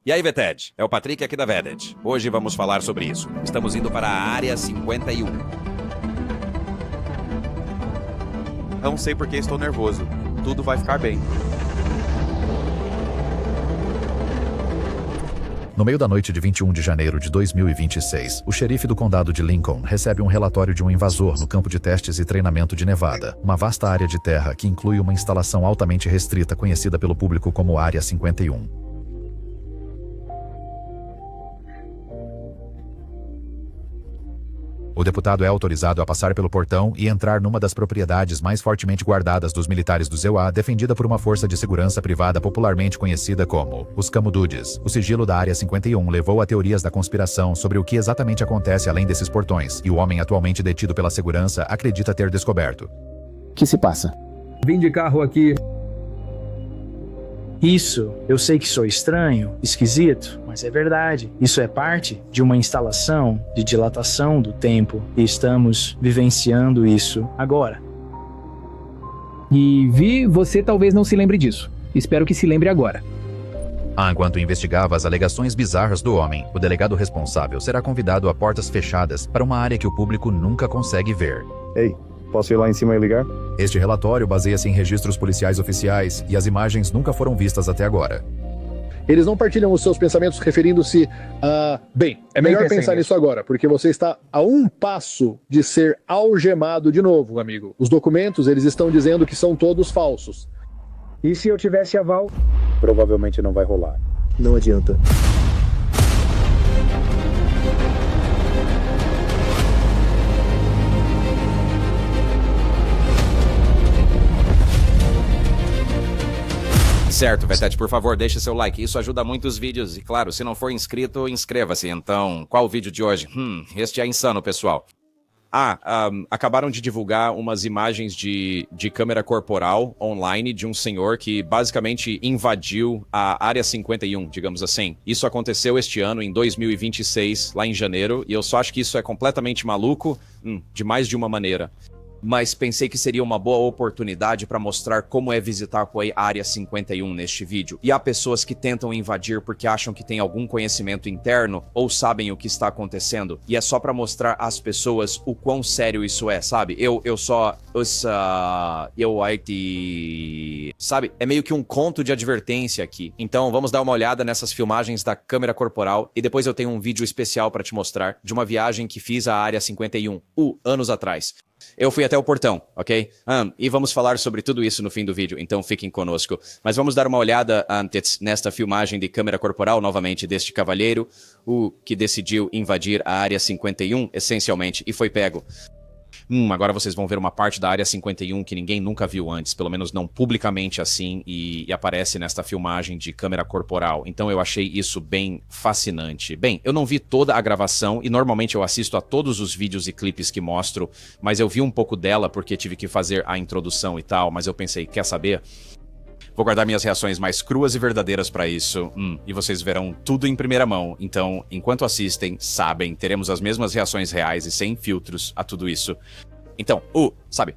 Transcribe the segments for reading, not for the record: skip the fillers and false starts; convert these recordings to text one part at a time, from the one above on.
E aí, Veted? É o Patrick aqui da Vedet. Hoje vamos falar sobre isso. Estamos indo para a Área 51. Não sei porque estou nervoso. Tudo vai ficar bem. No meio da noite de 21 de janeiro de 2026, o xerife do condado de Lincoln recebe um relatório de um invasor no campo de testes e treinamento de Nevada, uma vasta área de terra que inclui uma instalação altamente restrita conhecida pelo público como Área 51. O deputado é autorizado a passar pelo portão e entrar numa das propriedades mais fortemente guardadas dos militares do ZEUA, defendida por uma força de segurança privada popularmente conhecida como os Camo Dudes. O sigilo da Área 51 levou a teorias da conspiração sobre o que exatamente acontece além desses portões, e o homem atualmente detido pela segurança acredita ter descoberto. O que se passa? Vim de carro aqui. Isso, eu sei que sou estranho, esquisito, mas é verdade. Isso é parte de uma instalação de dilatação do tempo e estamos vivenciando isso agora. E Vi, você talvez não se lembre disso. Espero que se lembre agora. Enquanto investigava as alegações bizarras do homem, o delegado responsável será convidado a portas fechadas para uma área que o público nunca consegue ver. Ei, posso ir lá em cima e ligar? Este relatório baseia-se em registros policiais oficiais e as imagens nunca foram vistas até agora. Eles não partilham os seus pensamentos referindo-se a... Bem, é melhor pensar nisso agora, porque você está a um passo de ser algemado de novo, amigo. Os documentos, eles estão dizendo que são todos falsos. E se eu tivesse aval? Provavelmente não vai rolar. Não adianta. Certo, Veted, por favor, deixe seu like. Isso ajuda muito os vídeos. E claro, se não for inscrito, inscreva-se. Então, qual o vídeo de hoje? Este é insano, pessoal. Acabaram de divulgar umas imagens de câmera corporal online de um senhor que basicamente invadiu a Área 51, digamos assim. Isso aconteceu este ano, em 2026, lá em janeiro, e eu só acho que isso é completamente maluco, de mais de uma maneira. Mas pensei que seria uma boa oportunidade para mostrar como é visitar a Área 51 neste vídeo. E há pessoas que tentam invadir porque acham que tem algum conhecimento interno ou sabem o que está acontecendo. E é só para mostrar às pessoas o quão sério isso é, sabe? Sabe? É meio que um conto de advertência aqui. Então vamos dar uma olhada nessas filmagens da câmera corporal e depois eu tenho um vídeo especial para te mostrar de uma viagem que fiz à Área 51, anos atrás. Eu fui até o portão, ok? E vamos falar sobre tudo isso no fim do vídeo, então fiquem conosco. Mas vamos dar uma olhada antes nesta filmagem de câmera corporal novamente deste cavalheiro, o que decidiu invadir a Área 51, essencialmente, e foi pego. Agora vocês vão ver uma parte da Área 51 que ninguém nunca viu antes, pelo menos não publicamente assim, e aparece nesta filmagem de câmera corporal. Então eu achei isso bem fascinante. Bem, eu não vi toda a gravação e normalmente eu assisto a todos os vídeos e clipes que mostro, mas eu vi um pouco dela porque tive que fazer a introdução e tal, mas eu pensei, quer saber? Vou guardar minhas reações mais cruas e verdadeiras pra isso, e vocês verão tudo em primeira mão. Então, enquanto assistem, sabem, teremos as mesmas reações reais e sem filtros a tudo isso. Então,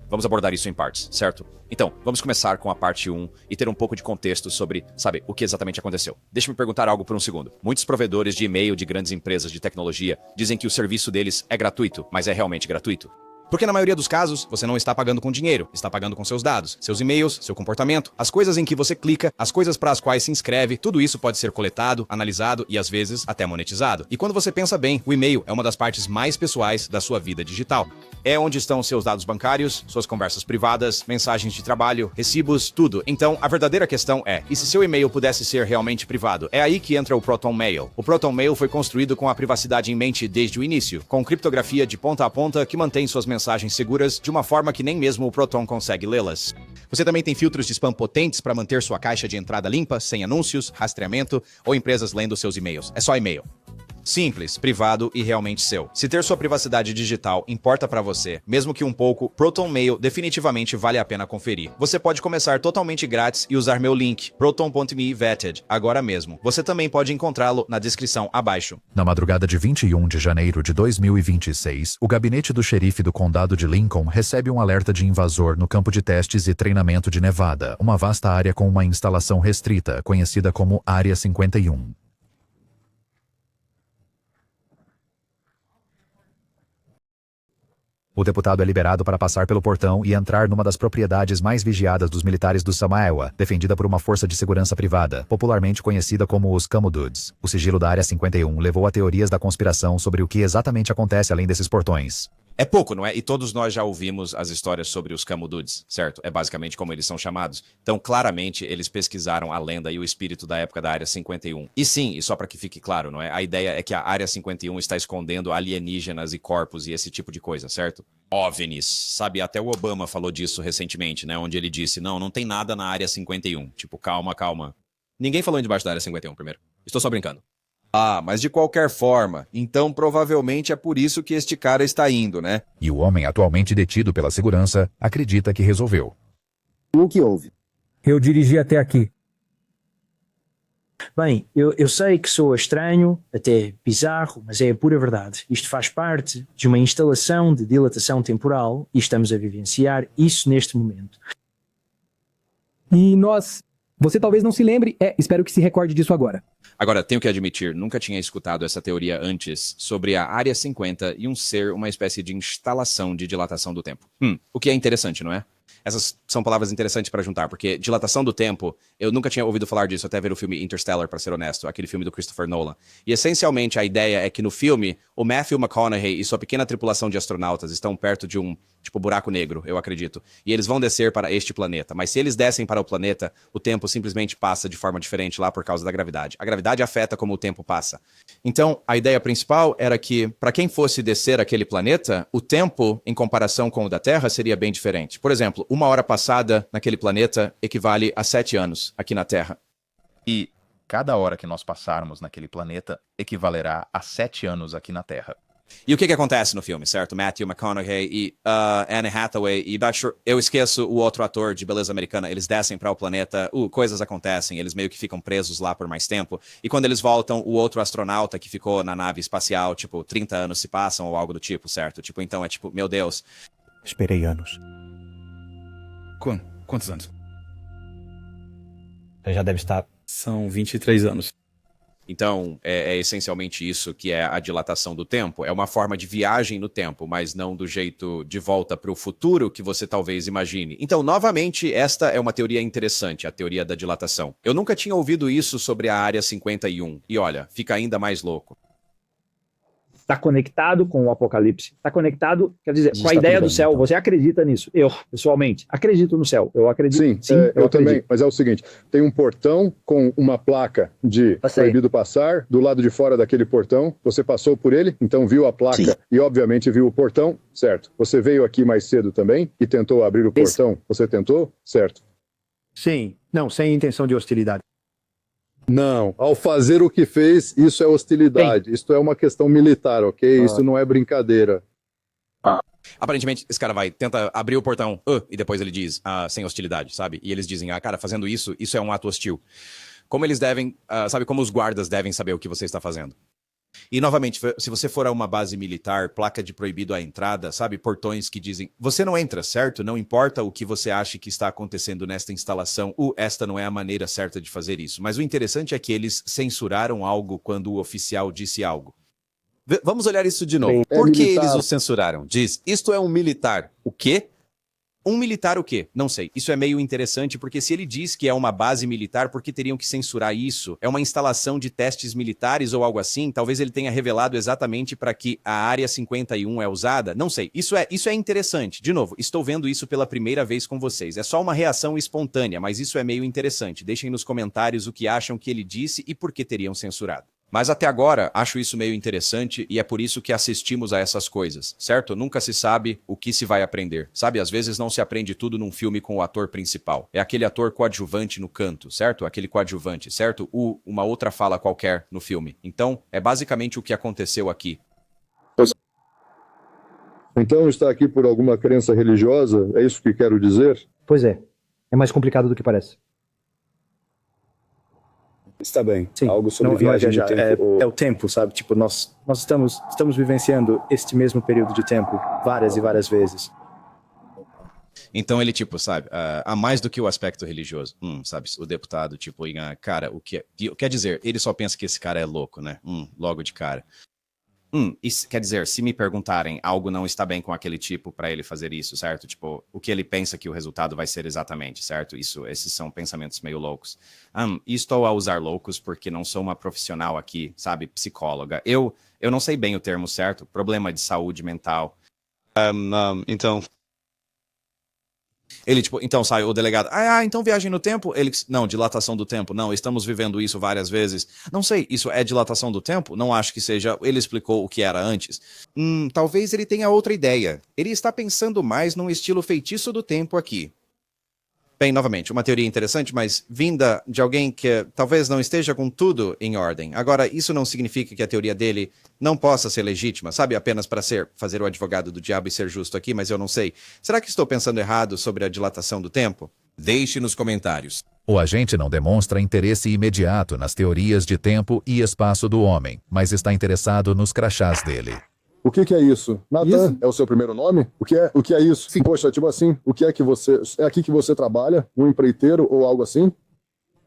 vamos abordar isso em partes, certo? Então, vamos começar com a parte 1 e ter um pouco de contexto sobre, o que exatamente aconteceu. Deixa-me perguntar algo por um segundo. Muitos provedores de e-mail de grandes empresas de tecnologia dizem que o serviço deles é gratuito, mas é realmente gratuito? Porque na maioria dos casos, você não está pagando com dinheiro, está pagando com seus dados, seus e-mails, seu comportamento, as coisas em que você clica, as coisas para as quais se inscreve, tudo isso pode ser coletado, analisado e às vezes até monetizado. E quando você pensa bem, o e-mail é uma das partes mais pessoais da sua vida digital. É onde estão seus dados bancários, suas conversas privadas, mensagens de trabalho, recibos, tudo. Então, a verdadeira questão é, e se seu e-mail pudesse ser realmente privado? É aí que entra o Proton Mail. O Proton Mail foi construído com a privacidade em mente desde o início, com criptografia de ponta a ponta que mantém suas mensagens seguras de uma forma que nem mesmo o Proton consegue lê-las. Você também tem filtros de spam potentes para manter sua caixa de entrada limpa, sem anúncios, rastreamento ou empresas lendo seus e-mails. É só e-mail. Simples, privado e realmente seu. Se ter sua privacidade digital importa pra você, mesmo que um pouco, Proton Mail definitivamente vale a pena conferir. Você pode começar totalmente grátis e usar meu link, proton.me vetted, agora mesmo. Você também pode encontrá-lo na descrição abaixo. Na madrugada de 21 de janeiro de 2026, o gabinete do xerife do condado de Lincoln recebe um alerta de invasor no campo de testes e treinamento de Nevada, uma vasta área com uma instalação restrita, conhecida como Área 51. O deputado é liberado para passar pelo portão e entrar numa das propriedades mais vigiadas dos militares do Samaewa, defendida por uma força de segurança privada, popularmente conhecida como os Camo Dudes. O sigilo da Área 51 levou a teorias da conspiração sobre o que exatamente acontece além desses portões. É pouco, não é? E todos nós já ouvimos as histórias sobre os Camo Dudes, certo? É basicamente como eles são chamados. Então, claramente, eles pesquisaram a lenda e o espírito da época da Área 51. E sim, e só para que fique claro, não é? A ideia é que a Área 51 está escondendo alienígenas e corpos e esse tipo de coisa, certo? OVNIs, sabe? Até o Obama falou disso recentemente, né? Onde ele disse, não tem nada na Área 51. Tipo, calma. Ninguém falou debaixo da Área 51 primeiro. Estou só brincando. Ah, mas de qualquer forma, então provavelmente é por isso que este cara está indo, né? E o homem atualmente detido pela segurança acredita que resolveu. O que houve? Eu dirigi até aqui. Bem, eu sei que soa estranho, até bizarro, mas é a pura verdade. Isto faz parte de uma instalação de dilatação temporal e estamos a vivenciar isso neste momento. E nós... Você talvez não se lembre, espero que se recorde disso agora. Agora, tenho que admitir, nunca tinha escutado essa teoria antes sobre a Área 50 e um ser uma espécie de instalação de dilatação do tempo. O que é interessante, não é? Essas são palavras interessantes para juntar, porque dilatação do tempo, eu nunca tinha ouvido falar disso até ver o filme Interstellar, para ser honesto, aquele filme do Christopher Nolan. E essencialmente a ideia é que no filme, o Matthew McConaughey e sua pequena tripulação de astronautas estão perto de um, buraco negro, eu acredito. E eles vão descer para este planeta. Mas se eles descem para o planeta, o tempo simplesmente passa de forma diferente lá por causa da gravidade. A gravidade afeta como o tempo passa. Então, a ideia principal era que, para quem fosse descer aquele planeta, o tempo, em comparação com o da Terra, seria bem diferente. Por exemplo, 1 hora passada naquele planeta equivale a 7 anos aqui na Terra. E cada hora que nós passarmos naquele planeta equivalerá a 7 anos aqui na Terra. E o que acontece no filme, certo? Matthew McConaughey e Anne Hathaway e eu esqueço o outro ator de Beleza Americana, eles descem para o planeta, coisas acontecem, eles meio que ficam presos lá por mais tempo, e quando eles voltam, o outro astronauta que ficou na nave espacial, 30 anos se passam ou algo do tipo, certo? Então meu Deus. Esperei anos. Quantos anos? Já deve estar... São 23 anos. Então, é essencialmente isso que é a dilatação do tempo. É uma forma de viagem no tempo, mas não do jeito de volta para o futuro que você talvez imagine. Então, novamente, esta é uma teoria interessante, a teoria da dilatação. Eu nunca tinha ouvido isso sobre a Área 51. E olha, fica ainda mais louco. Está conectado com o apocalipse, está conectado, quer dizer, com a ideia do céu. Você acredita nisso? Eu, pessoalmente, acredito no céu. Eu acredito. Sim, eu também. Mas é o seguinte, tem um portão com uma placa de proibido passar, do lado de fora daquele portão, você passou por ele, então viu a placa e obviamente viu o portão, certo? Você veio aqui mais cedo também e tentou abrir o portão, você tentou, certo? Sim, não, sem intenção de hostilidade. Não, ao fazer o que fez, isso é hostilidade. Isso é uma questão militar, ok? Isso não é brincadeira. Aparentemente, esse cara tenta abrir o portão, e depois ele diz, sem hostilidade, sabe? E eles dizem, cara, fazendo isso é um ato hostil. Como eles devem, sabe, como os guardas devem saber o que você está fazendo. E, novamente, se você for a uma base militar, placa de proibido à entrada, sabe, portões que dizem, você não entra, certo? Não importa o que você ache que está acontecendo nesta instalação, esta não é a maneira certa de fazer isso. Mas o interessante é que eles censuraram algo quando o oficial disse algo. Vamos olhar isso de novo. Por que eles o censuraram? Diz, isto é um militar. O quê? Um militar o quê? Não sei. Isso é meio interessante, porque se ele diz que é uma base militar, por que teriam que censurar isso? É uma instalação de testes militares ou algo assim? Talvez ele tenha revelado exatamente para que a Área 51 é usada? Não sei. Isso é interessante. De novo, estou vendo isso pela primeira vez com vocês. É só uma reação espontânea, mas isso é meio interessante. Deixem nos comentários o que acham que ele disse e por que teriam censurado. Mas até agora, acho isso meio interessante e é por isso que assistimos a essas coisas, certo? Nunca se sabe o que se vai aprender, sabe? Às vezes não se aprende tudo num filme com o ator principal. É aquele ator coadjuvante no canto, certo? Aquele coadjuvante, certo? Uma outra fala qualquer no filme. Então, é basicamente o que aconteceu aqui. Então está aqui por alguma crença religiosa? É isso que quero dizer? Pois é. É mais complicado do que parece. Está bem. Sim, algo sobre não é viagem de viajar, tempo. é o tempo, sabe? Tipo, nós estamos vivenciando este mesmo período de tempo várias e várias vezes. Então ele, sabe, há mais do que o aspecto religioso. Sabe, o deputado, cara, quer dizer, ele só pensa que esse cara é louco, né? Logo de cara. Isso quer dizer, se me perguntarem, algo não está bem com aquele tipo para ele fazer isso, certo? Tipo, o que ele pensa que o resultado vai ser exatamente, certo? Esses são pensamentos meio loucos. E estou a usar loucos porque não sou uma profissional aqui, sabe? Psicóloga. Eu não sei bem o termo certo. Problema de saúde mental. Então, Ele, tipo, então sai o delegado. Então viagem no tempo? Ele, não, dilatação do tempo. Não, estamos vivendo isso várias vezes. Não sei, isso é dilatação do tempo? Não acho que seja. Ele explicou o que era antes. Talvez ele tenha outra ideia. Ele está pensando mais num estilo feitiço do tempo aqui. Bem, novamente, uma teoria interessante, mas vinda de alguém que talvez não esteja com tudo em ordem. Agora, isso não significa que a teoria dele não possa ser legítima, sabe? Apenas para fazer o advogado do diabo e ser justo aqui, mas eu não sei. Será que estou pensando errado sobre a dilatação do tempo? Deixe nos comentários. O agente não demonstra interesse imediato nas teorias de tempo e espaço do homem, mas está interessado nos crachás dele. O que é isso? Nathan é o seu primeiro nome? O que é isso? Sim. Poxa, tipo assim, o que é que você... É aqui que você trabalha? Um empreiteiro ou algo assim?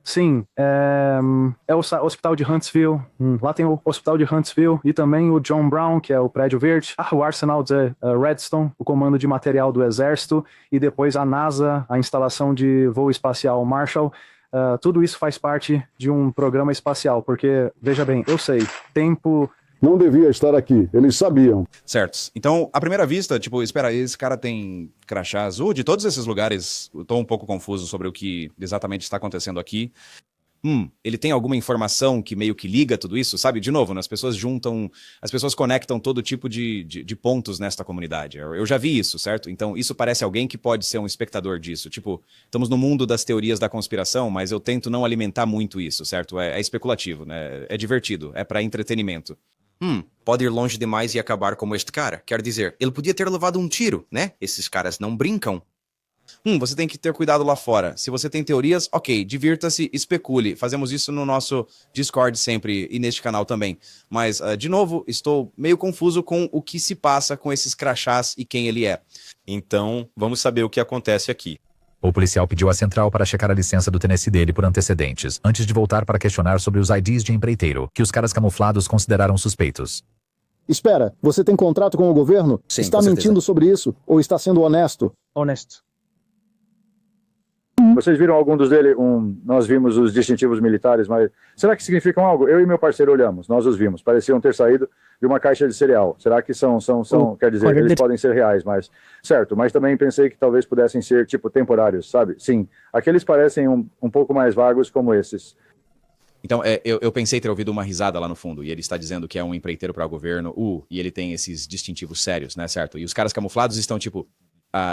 Sim, é o hospital de Huntsville. Lá tem o hospital de Huntsville e também o John Brown, que é o prédio verde. O arsenal de Redstone, o comando de material do exército. E depois a NASA, a instalação de voo espacial Marshall. Tudo isso faz parte de um programa espacial, porque, veja bem, eu sei, tempo... Não devia estar aqui, eles sabiam. Certos. Então, à primeira vista, tipo, espera, esse cara tem crachá azul? De todos esses lugares, eu tô um pouco confuso sobre o que exatamente está acontecendo aqui. Ele tem alguma informação que meio que liga tudo isso? Sabe, de novo, né, as pessoas conectam todo tipo de pontos nesta comunidade. Eu já vi isso, certo? Então, isso parece alguém que pode ser um espectador disso. Tipo, estamos no mundo das teorias da conspiração, mas eu tento não alimentar muito isso, certo? É especulativo, né? É divertido, é para entretenimento. Pode ir longe demais e acabar como este cara. Quer dizer, ele podia ter levado um tiro, né? Esses caras não brincam. Você tem que ter cuidado lá fora. Se você tem teorias, ok, divirta-se, especule. Fazemos isso no nosso Discord sempre e neste canal também. Mas, de novo, estou meio confuso com o que se passa com esses crachás e quem ele é. Então, vamos saber o que acontece aqui. O policial pediu à central para checar a licença do Tennessee dele por antecedentes, antes de voltar para questionar sobre os IDs de empreiteiro, que os caras camuflados consideraram suspeitos. Espera, você tem contrato com o governo? Sim, está com certeza. mentindo sobre isso? Ou está sendo honesto? Honesto. Vocês viram alguns dele? Nós vimos os distintivos militares, mas será que significam algo? Eu e meu parceiro olhamos, nós os vimos. Pareciam ter saído de uma caixa de cereal. Será que são quer dizer, eles podem ser reais, mas... Certo, mas também pensei que talvez pudessem ser, tipo, temporários, sabe? Sim, aqueles parecem um pouco mais vagos como esses. Então, eu pensei ter ouvido uma risada lá no fundo, e ele está dizendo que é um empreiteiro para o governo, e ele tem esses distintivos sérios, né, certo? E os caras camuflados estão, tipo...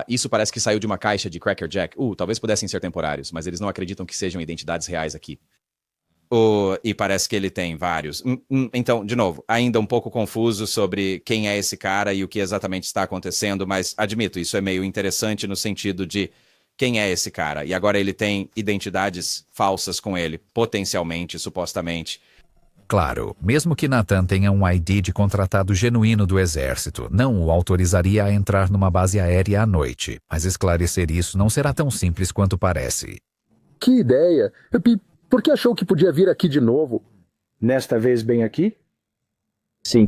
isso parece que saiu de uma caixa de Cracker Jack. Talvez pudessem ser temporários, mas eles não acreditam que sejam identidades reais aqui. E parece que ele tem vários. Então, de novo, ainda um pouco confuso sobre quem é esse cara e o que exatamente está acontecendo, mas admito, isso é meio interessante no sentido de quem é esse cara. E agora ele tem identidades falsas com ele, potencialmente, supostamente. Claro, mesmo que Nathan tenha um ID de contratado genuíno do exército, não o autorizaria a entrar numa base aérea à noite. Mas esclarecer isso não será tão simples quanto parece. Que ideia! Por que achou que podia vir aqui de novo? Nesta vez bem aqui? Sim.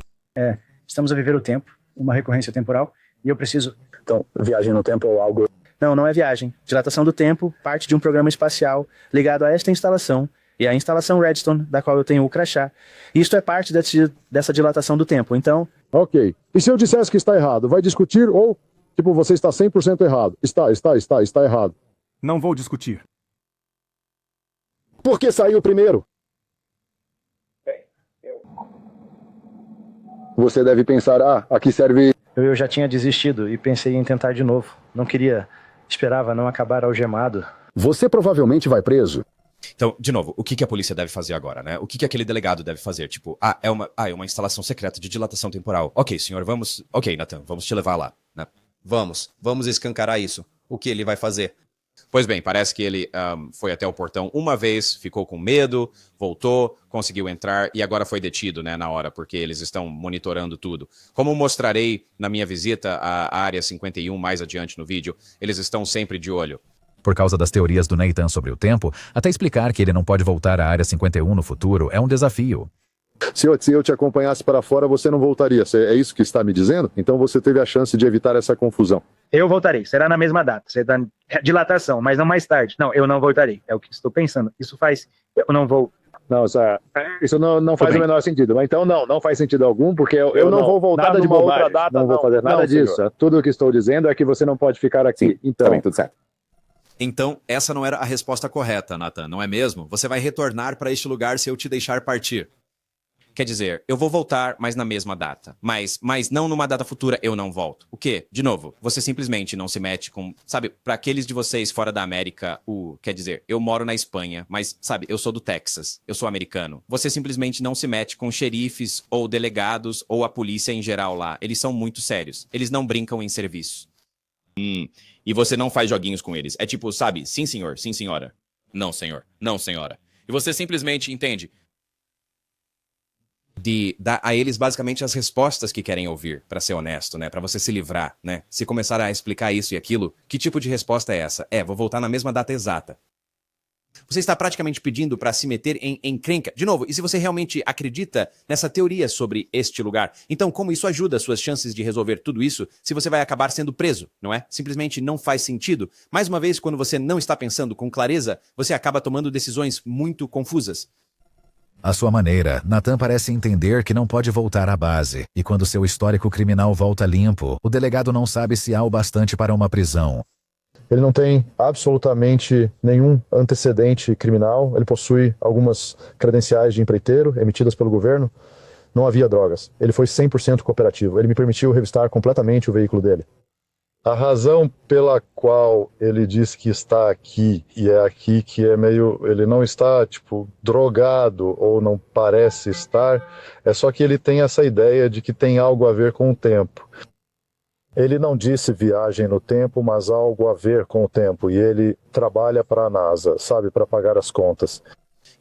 Estamos a viver o tempo, uma recorrência temporal, e eu preciso... Então, viagem no tempo ou algo... Não é viagem. Dilatação do tempo, parte de um programa espacial ligado a esta instalação, e a instalação Redstone, da qual eu tenho o crachá. Isto é parte dessa dilatação do tempo, então... Ok. E se eu dissesse que está errado, vai discutir ou, tipo, você está 100% errado? Está errado. Não vou discutir. Por que saiu primeiro? Você deve pensar, aqui serve... Eu já tinha desistido e pensei em tentar de novo. Não queria, esperava não acabar algemado. Você provavelmente vai preso. Então, de novo, o que a polícia deve fazer agora, né? O que aquele delegado deve fazer? Tipo, é uma instalação secreta de dilatação temporal. Ok, senhor, vamos... Ok, Nathan, vamos te levar lá, né? Vamos escancarar isso. O que ele vai fazer? Pois bem, parece que ele foi até o portão uma vez, ficou com medo, voltou, conseguiu entrar e agora foi detido, né, na hora, porque eles estão monitorando tudo. Como mostrarei na minha visita à Área 51 mais adiante no vídeo, eles estão sempre de olho. Por causa das teorias do Nathan sobre o tempo, até explicar que ele não pode voltar à Área 51 no futuro é um desafio. Se eu te acompanhasse para fora, você não voltaria. É isso que está me dizendo? Então você teve a chance de evitar essa confusão. Eu voltarei, será na mesma data. Você dá dilatação, mas não mais tarde. Não, eu não voltarei. É o que estou pensando. Isso faz. Eu não vou. Não, isso não faz o menor sentido. Mas então não faz sentido algum, porque eu não vou voltar nada de numa bobagem. outra data. Não vou fazer nada disso. Senhor. Tudo o que estou dizendo é que você não pode ficar aqui. Sim, então, tá bem, tudo certo. Então, essa não era a resposta correta, Nathan, não é mesmo? Você vai retornar para este lugar se eu te deixar partir. Quer dizer, eu vou voltar, mas na mesma data. Mas não numa data futura, eu não volto. O quê? De novo, você simplesmente não se mete com... Sabe, para aqueles de vocês fora da América, quer dizer, eu moro na Espanha, mas, sabe, eu sou do Texas, eu sou americano. Você simplesmente não se mete com xerifes ou delegados ou a polícia em geral lá. Eles são muito sérios. Eles não brincam em serviço. E você não faz joguinhos com eles. É tipo, sabe, sim senhor, sim senhora. Não senhor, não senhora. E você simplesmente entende... De dar a eles basicamente as respostas que querem ouvir, pra ser honesto, né? Pra você se livrar, né? Se começar a explicar isso e aquilo, que tipo de resposta é essa? Vou voltar na mesma data exata. Você está praticamente pedindo pra se meter em encrenca. De novo, e se você realmente acredita nessa teoria sobre este lugar, então como isso ajuda suas chances de resolver tudo isso se você vai acabar sendo preso, não é? Simplesmente não faz sentido. Mais uma vez, quando você não está pensando com clareza, você acaba tomando decisões muito confusas. À sua maneira, Nathan parece entender que não pode voltar à base, e quando seu histórico criminal volta limpo, o delegado não sabe se há o bastante para uma prisão. Ele não tem absolutamente nenhum antecedente criminal, ele possui algumas credenciais de empreiteiro emitidas pelo governo, não havia drogas. Ele foi 100% cooperativo, ele me permitiu revistar completamente o veículo dele. A razão pela qual ele diz que está aqui, e é aqui que é meio... Ele não está, drogado ou não parece estar, é só que ele tem essa ideia de que tem algo a ver com o tempo. Ele não disse viagem no tempo, mas algo a ver com o tempo, e ele trabalha para a NASA, sabe, para pagar as contas.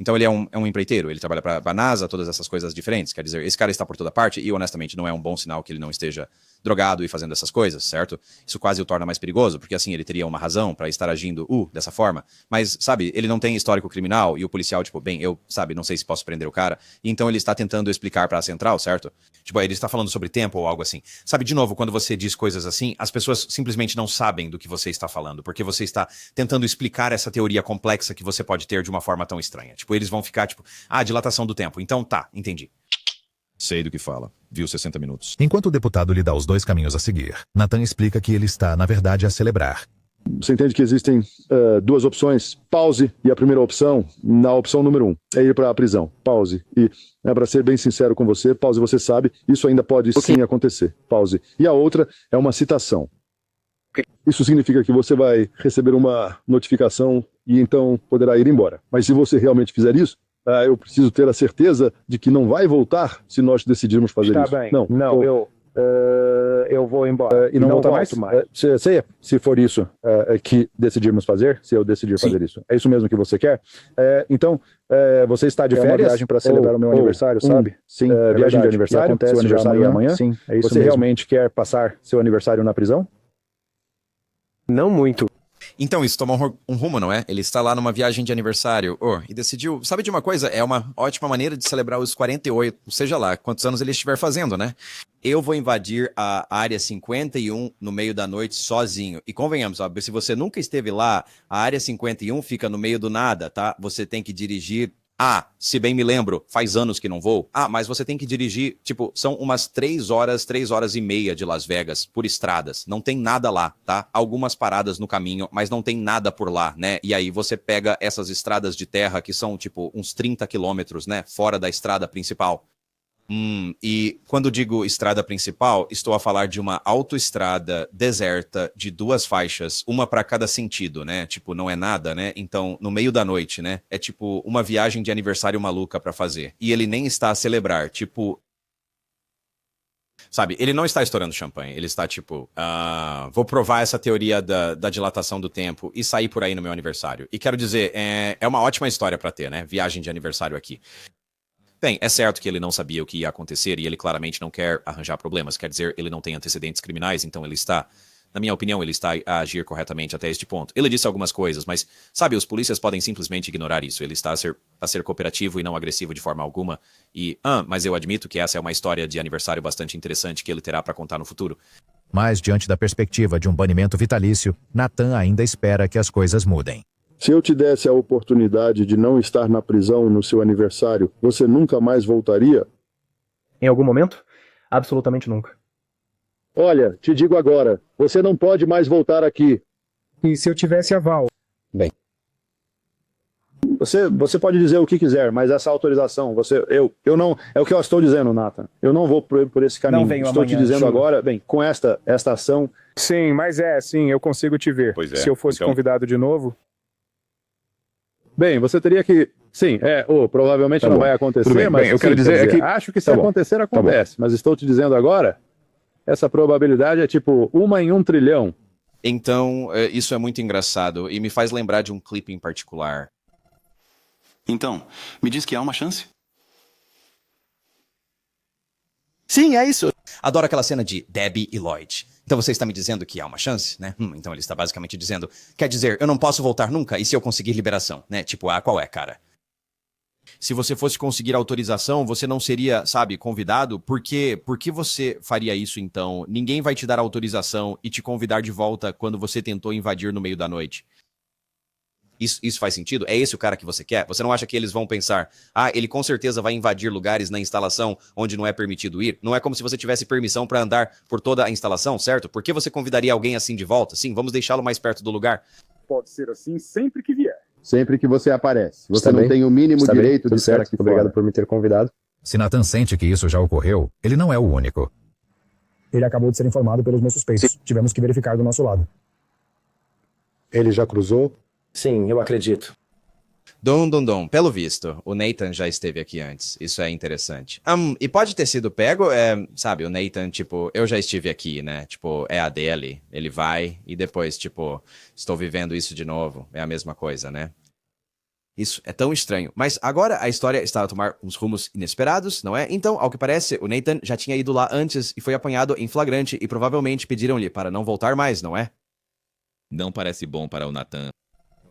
Então ele é um empreiteiro, ele trabalha para a NASA, todas essas coisas diferentes. Quer dizer, esse cara está por toda parte e, honestamente, não é um bom sinal que ele não esteja drogado e fazendo essas coisas, certo? Isso quase o torna mais perigoso, porque assim ele teria uma razão para estar agindo dessa forma. Mas, sabe, ele não tem histórico criminal e o policial, não sei se posso prender o cara. E então ele está tentando explicar para a central, certo? Ele está falando sobre tempo ou algo assim. Sabe, de novo, quando você diz coisas assim, as pessoas simplesmente não sabem do que você está falando, porque você está tentando explicar essa teoria complexa que você pode ter de uma forma tão estranha. Eles vão ficar dilatação do tempo. Então tá, entendi. Sei do que fala. Viu 60 minutos. Enquanto o deputado lhe dá os dois caminhos a seguir, Nathan explica que ele está, na verdade, a celebrar. Você entende que existem duas opções, pause, e a primeira opção, na opção número 1, é ir para a prisão, pause. E, para ser bem sincero com você, pause, você sabe, isso ainda pode sim acontecer, pause. E a outra é uma citação. Isso significa que você vai receber uma notificação e então poderá ir embora. Mas se você realmente fizer isso, eu preciso ter a certeza de que não vai voltar se nós decidirmos fazer isso. Bem. Não, eu vou embora. E não voltar mais? Se for isso que decidirmos fazer, se eu decidir fazer isso. É isso mesmo que você quer? Então, você está de férias? Uma viagem para celebrar o meu aniversário, sabe? Sim, viagem de aniversário. Acontece seu aniversário é amanhã? Sim, é isso Você mesmo. realmente quer passar seu aniversário na prisão? Não muito. Então, isso tomou um rumo, não é? Ele está lá numa viagem de aniversário, e decidiu... Sabe de uma coisa? É uma ótima maneira de celebrar os 48, seja lá, quantos anos ele estiver fazendo, né? Eu vou invadir a área 51 no meio da noite sozinho. E convenhamos, se você nunca esteve lá, a área 51 fica no meio do nada, tá? Você tem que dirigir... se bem me lembro, faz anos que não vou. Mas você tem que dirigir, são umas 3 horas e meia de Las Vegas, por estradas. Não tem nada lá, tá? Algumas paradas no caminho, mas não tem nada por lá, né? E aí você pega essas estradas de terra que são, uns 30 quilômetros, né? Fora da estrada principal. E quando digo estrada principal, estou a falar de uma autoestrada deserta de 2 faixas, uma para cada sentido, né? Não é nada, né? Então, no meio da noite, né? É uma viagem de aniversário maluca para fazer. E ele nem está a celebrar, sabe, ele não está estourando champanhe, ele está vou provar essa teoria da dilatação do tempo e sair por aí no meu aniversário. E quero dizer, é uma ótima história para ter, né? Viagem de aniversário aqui. Bem, é certo que ele não sabia o que ia acontecer e ele claramente não quer arranjar problemas. Quer dizer, ele não tem antecedentes criminais, então ele está Na minha opinião, ele está a agir corretamente até este ponto. Ele disse algumas coisas, mas, sabe, os polícias podem simplesmente ignorar isso. Ele está a ser cooperativo e não agressivo de forma alguma. Mas eu admito que essa é uma história de aniversário bastante interessante que ele terá para contar no futuro. Mas, diante da perspectiva de um banimento vitalício, Nathan ainda espera que as coisas mudem. Se eu te desse a oportunidade de não estar na prisão no seu aniversário, você nunca mais voltaria? Em algum momento? Absolutamente nunca. Olha, te digo agora, você não pode mais voltar aqui. E se eu tivesse aval? Bem. Você pode dizer o que quiser, mas essa autorização, eu não, é o que eu estou dizendo, Nathan. Eu não vou por esse caminho. Não venho estou amanhã, te dizendo juro. agora, bem, com esta ação. Sim, mas sim, eu consigo te ver. Pois é, Se eu fosse então- convidado de novo... Bem, você teria que, sim, provavelmente Tá não bom. vai acontecer, Tudo bem, mas bem, eu sim, quero dizer quer é que- acho que se Tá bom, acontecer, bom. acontece, mas estou te dizendo agora, essa probabilidade é tipo 1 em 1 trilhão. Então, isso é muito engraçado e me faz lembrar de um clipe em particular. Então, me diz que há uma chance? Sim, é isso. Adoro aquela cena de Debbie e Lloyd. Então você está me dizendo que há uma chance, né? Então ele está basicamente dizendo, quer dizer, eu não posso voltar nunca, e se eu conseguir liberação, né? Tipo, qual é, cara? Se você fosse conseguir autorização, você não seria, sabe, convidado? Por que você faria isso, então? Ninguém vai te dar autorização e te convidar de volta quando você tentou invadir no meio da noite. Isso faz sentido? É esse o cara que você quer? Você não acha que eles vão pensar, ele com certeza vai invadir lugares na instalação onde não é permitido ir? Não é como se você tivesse permissão para andar por toda a instalação, certo? Por que você convidaria alguém assim de volta? Sim, vamos deixá-lo mais perto do lugar. Pode ser assim sempre que vier. Sempre que você aparece. Você Está não bem? tem o mínimo Está bem? direito Tudo de estar certo? aqui Obrigado fora. por me ter convidado. Se Nathan sente que isso já ocorreu, ele não é o único. Ele acabou de ser informado pelos meus suspeitos. Tivemos que verificar do nosso lado. Ele já cruzou? Sim, eu acredito. Pelo visto, o Nathan já esteve aqui antes. Isso é interessante. E pode ter sido pego, sabe, o Nathan, tipo, eu já estive aqui, né? Tipo, é a dele, ele vai e depois, tipo, estou vivendo isso de novo. É a mesma coisa, né? Isso é tão estranho. Mas agora a história está a tomar uns rumos inesperados, não é? Então, ao que parece, o Nathan já tinha ido lá antes e foi apanhado em flagrante e provavelmente pediram-lhe para não voltar mais, não é? Não parece bom para o Nathan.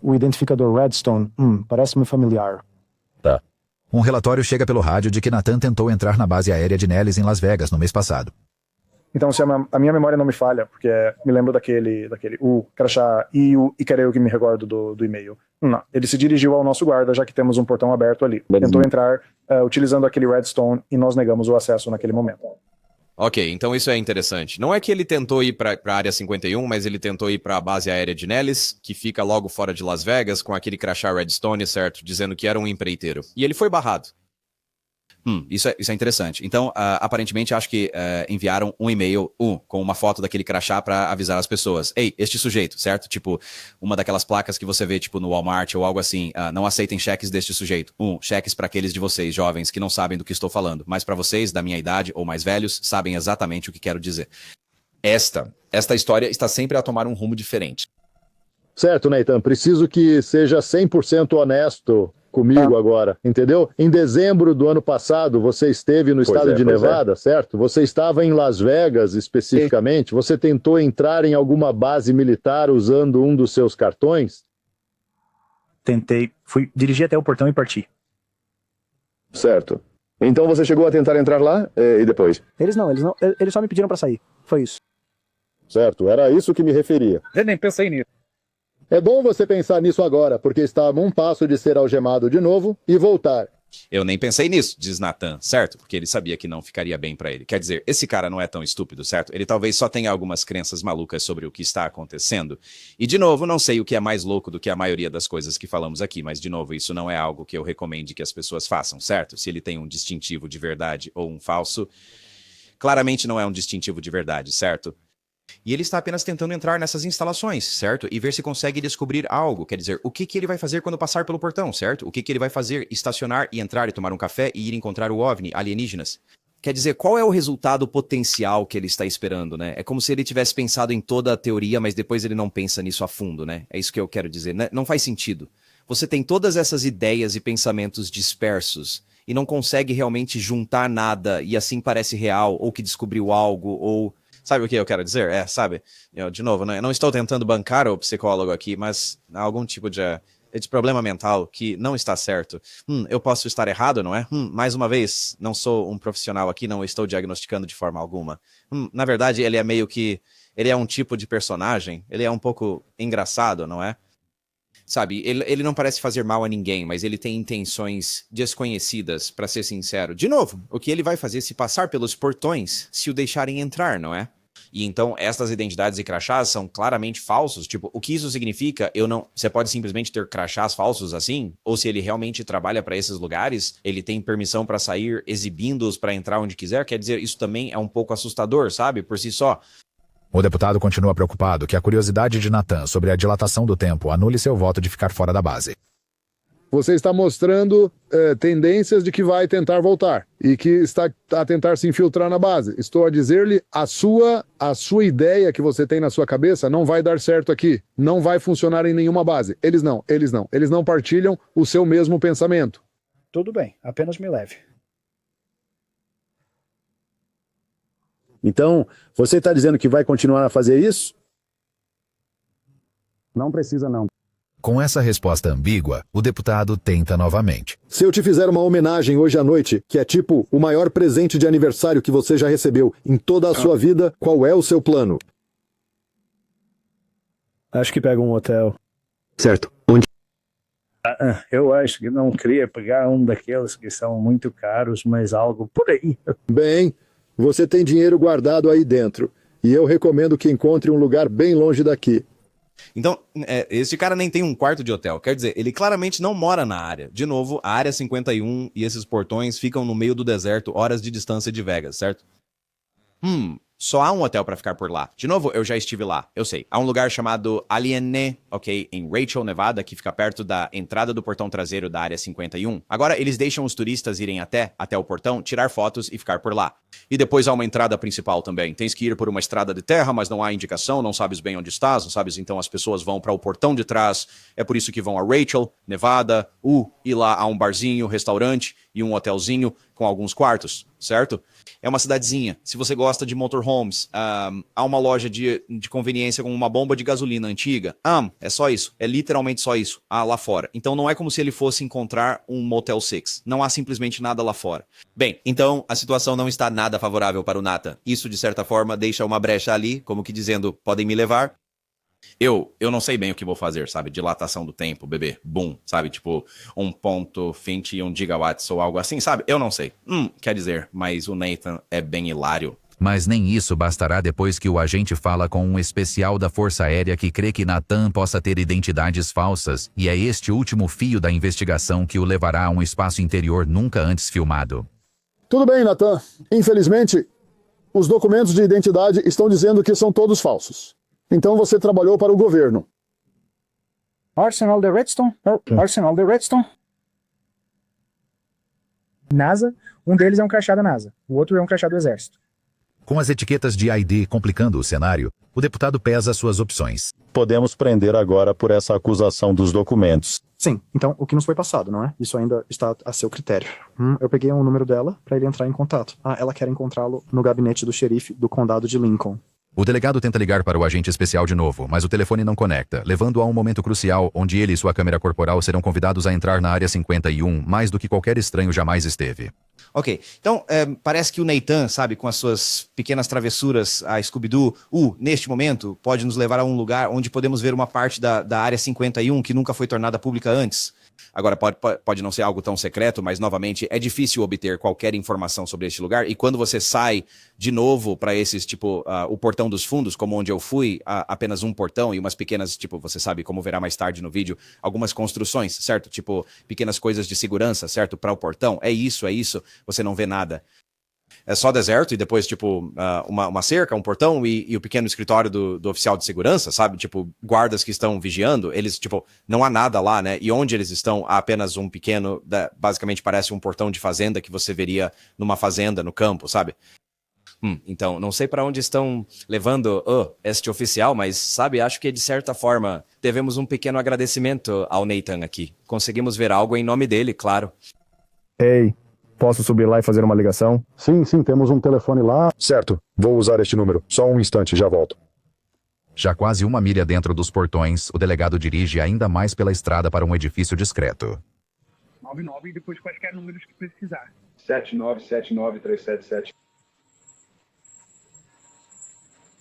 O identificador Redstone, parece-me familiar. Tá. Um relatório chega pelo rádio de que Nathan tentou entrar na base aérea de Nellis em Las Vegas no mês passado. Então, se a minha memória não me falha, porque me lembro daquele o crachá e era eu que me recordo do e-mail. Não, ele se dirigiu ao nosso guarda, já que temos um portão aberto ali. Tentou entrar utilizando aquele Redstone e nós negamos o acesso naquele momento. Ok, então isso é interessante. Não é que ele tentou ir para a área 51, mas ele tentou ir para a base aérea de Nellis, que fica logo fora de Las Vegas, com aquele crachá Redstone, certo? Dizendo que era um empreiteiro. E ele foi barrado. Isso é interessante. Então, aparentemente, acho que enviaram um e-mail com uma foto daquele crachá para avisar as pessoas. Ei, este sujeito, certo? Tipo, uma daquelas placas que você vê, tipo, no Walmart ou algo assim. Não aceitem cheques deste sujeito. Cheques para aqueles de vocês, jovens, que não sabem do que estou falando. Mas para vocês, da minha idade ou mais velhos, sabem exatamente o que quero dizer. Esta história está sempre a tomar um rumo diferente. Certo, Nathan, preciso que seja 100% honesto comigo agora, entendeu? Em dezembro do ano passado, você esteve no estado de Nevada, certo? Você estava em Las Vegas, especificamente. Você tentou entrar em alguma base militar usando um dos seus cartões? Tentei, fui dirigir até o portão e parti. Certo. Então você chegou a tentar entrar lá e depois? Eles só me pediram pra sair. Foi isso. Certo, era isso que me referia. Eu nem pensei nisso. É bom você pensar nisso agora, porque está a um passo de ser algemado de novo e voltar. Eu nem pensei nisso, diz Nathan, certo? Porque ele sabia que não ficaria bem pra ele. Quer dizer, esse cara não é tão estúpido, certo? Ele talvez só tenha algumas crenças malucas sobre o que está acontecendo. E, de novo, não sei o que é mais louco do que a maioria das coisas que falamos aqui, mas, de novo, isso não é algo que eu recomende que as pessoas façam, certo? Se ele tem um distintivo de verdade ou um falso, claramente não é um distintivo de verdade, certo? E ele está apenas tentando entrar nessas instalações, certo? E ver se consegue descobrir algo. Quer dizer, o que ele vai fazer quando passar pelo portão, certo? O que ele vai fazer? Estacionar e entrar e tomar um café e ir encontrar o OVNI, alienígenas. Quer dizer, qual é o resultado potencial que ele está esperando, né? É como se ele tivesse pensado em toda a teoria, mas depois ele não pensa nisso a fundo, né? É isso que eu quero dizer, né? Não faz sentido. Você tem todas essas ideias e pensamentos dispersos e não consegue realmente juntar nada e assim parece real, ou que descobriu algo, ou... Sabe o que eu quero dizer? Sabe? De novo, né? Eu não estou tentando bancar o psicólogo aqui, mas há algum tipo de problema mental que não está certo. Eu posso estar errado, não é? Mais uma vez, não sou um profissional aqui, não estou diagnosticando de forma alguma. Na verdade, ele é meio que... Ele é um tipo de personagem, ele é um pouco engraçado, não é? Sabe, ele não parece fazer mal a ninguém, mas ele tem intenções desconhecidas, pra ser sincero. De novo, o que ele vai fazer se passar pelos portões se o deixarem entrar, não é? E então, estas identidades e crachás são claramente falsos. Tipo, o que isso significa? Você pode simplesmente ter crachás falsos assim? Ou se ele realmente trabalha pra esses lugares, ele tem permissão pra sair exibindo-os pra entrar onde quiser? Quer dizer, isso também é um pouco assustador, sabe? Por si só. O deputado continua preocupado que a curiosidade de Nathan sobre a dilatação do tempo anule seu voto de ficar fora da base. Você está mostrando tendências de que vai tentar voltar e que está a tentar se infiltrar na base. Estou a dizer-lhe, a sua ideia que você tem na sua cabeça não vai dar certo aqui. Não vai funcionar em nenhuma base. Eles não partilham o seu mesmo pensamento. Tudo bem, apenas me leve. Então, você está dizendo que vai continuar a fazer isso? Não precisa não. Com essa resposta ambígua, o deputado tenta novamente. Se eu te fizer uma homenagem hoje à noite, que é tipo o maior presente de aniversário que você já recebeu em toda a sua vida, qual é o seu plano? Acho que pega um hotel. Certo. Onde? Eu acho que não queria pegar um daqueles que são muito caros, mas algo por aí. Bem, você tem dinheiro guardado aí dentro. E eu recomendo que encontre um lugar bem longe daqui. Então, esse cara nem tem um quarto de hotel. Quer dizer, ele claramente não mora na área. De novo, a área 51 e esses portões ficam no meio do deserto, horas de distância de Vegas, certo? Só há um hotel pra ficar por lá. De novo, eu já estive lá, eu sei. Há um lugar chamado Aliene, ok, em Rachel, Nevada, que fica perto da entrada do portão traseiro da área 51. Agora, eles deixam os turistas irem até o portão, tirar fotos e ficar por lá. E depois há uma entrada principal também. Tens que ir por uma estrada de terra, mas não há indicação, não sabes bem onde estás, não sabes, então as pessoas vão para o portão de trás. É por isso que vão a Rachel, Nevada, e lá há um barzinho, restaurante e um hotelzinho com alguns quartos, certo? É uma cidadezinha. Se você gosta de motorhomes, há uma loja de conveniência com uma bomba de gasolina antiga. É só isso. É literalmente só isso. Lá fora. Então não é como se ele fosse encontrar um Motel 6. Não há simplesmente nada lá fora. Bem, então a situação não está nada favorável para o Nathan. Isso, de certa forma, deixa uma brecha ali, como que dizendo, podem me levar. Eu não sei bem o que vou fazer, sabe? Dilatação do tempo, bebê. Boom, sabe? Tipo, 1.21 gigawatts ou algo assim, sabe? Eu não sei. Quer dizer, mas o Nathan é bem hilário. Mas nem isso bastará depois que o agente fala com um especial da Força Aérea que crê que Nathan possa ter identidades falsas, e é este último fio da investigação que o levará a um espaço interior nunca antes filmado. Tudo bem, Nathan. Infelizmente, os documentos de identidade estão dizendo que são todos falsos. Então você trabalhou para o governo. Arsenal de Redstone? Arsenal de Redstone? NASA. Um deles é um crachá da NASA. O outro é um crachá do Exército. Com as etiquetas de ID complicando o cenário, o deputado pesa suas opções. Podemos prender agora por essa acusação dos documentos. Sim, então o que nos foi passado, não é? Isso ainda está a seu critério. Eu peguei um número dela para ele entrar em contato. Ela quer encontrá-lo no gabinete do xerife do condado de Lincoln. O delegado tenta ligar para o agente especial de novo, mas o telefone não conecta, levando a um momento crucial onde ele e sua câmera corporal serão convidados a entrar na área 51, mais do que qualquer estranho jamais esteve. Ok, então parece que o Nathan, sabe, com as suas pequenas travessuras a Scooby-Doo, neste momento, pode nos levar a um lugar onde podemos ver uma parte da área 51 que nunca foi tornada pública antes. Agora, pode não ser algo tão secreto, mas, novamente, é difícil obter qualquer informação sobre este lugar. E quando você sai de novo para esses, tipo, o portão dos fundos, como onde eu fui, apenas um portão e umas pequenas, tipo, você sabe como verá mais tarde no vídeo, algumas construções, certo? Tipo, pequenas coisas de segurança, certo? Para o portão. É isso, você não vê nada. É só deserto e depois, tipo, uma cerca, um portão e o pequeno escritório do oficial de segurança, sabe? Tipo, guardas que estão vigiando, eles, tipo, não há nada lá, né? E onde eles estão, há apenas um pequeno, basicamente parece um portão de fazenda que você veria numa fazenda, no campo, sabe? Então, não sei para onde estão levando este oficial, mas, sabe, acho que de certa forma devemos um pequeno agradecimento ao Nathan aqui. Conseguimos ver algo em nome dele, claro. Ei, Posso subir lá e fazer uma ligação? Sim, temos um telefone lá. Certo, vou usar este número. Só um instante, já volto. Já quase 1 milha dentro dos portões, o delegado dirige ainda mais pela estrada para um edifício discreto. 99 e depois quaisquer números que precisar. 7979377.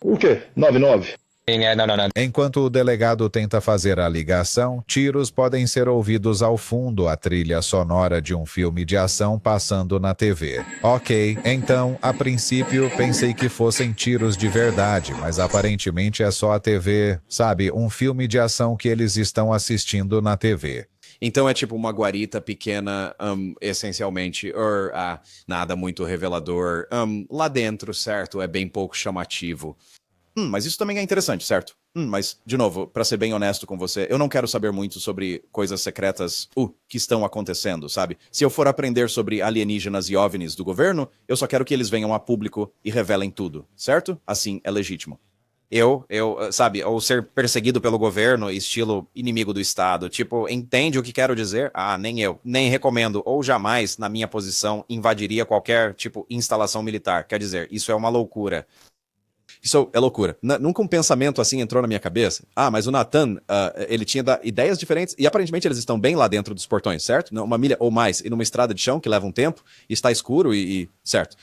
O quê? 99? Não. Enquanto o delegado tenta fazer a ligação, tiros podem ser ouvidos ao fundo, a trilha sonora de um filme de ação passando na TV. Ok, então, a princípio, pensei que fossem tiros de verdade, mas aparentemente é só a TV, sabe, um filme de ação que eles estão assistindo na TV. Então é tipo uma guarita pequena, essencialmente, nada muito revelador. Lá dentro, certo? É bem pouco chamativo. Mas isso também é interessante, certo? Mas, de novo, pra ser bem honesto com você, eu não quero saber muito sobre coisas secretas que estão acontecendo, sabe? Se eu for aprender sobre alienígenas e OVNIs do governo, eu só quero que eles venham a público e revelem tudo, certo? Assim é legítimo. Sabe, ou ser perseguido pelo governo, estilo inimigo do Estado, tipo, entende o que quero dizer? Nem eu, nem recomendo, ou jamais, na minha posição, invadiria qualquer, tipo, instalação militar. Quer dizer, isso é uma loucura. Isso é loucura. Nunca um pensamento assim entrou na minha cabeça. Mas o Nathan, ele tinha ideias diferentes e aparentemente eles estão bem lá dentro dos portões, certo? 1 milha ou mais, e numa estrada de chão que leva um tempo, e está escuro certo.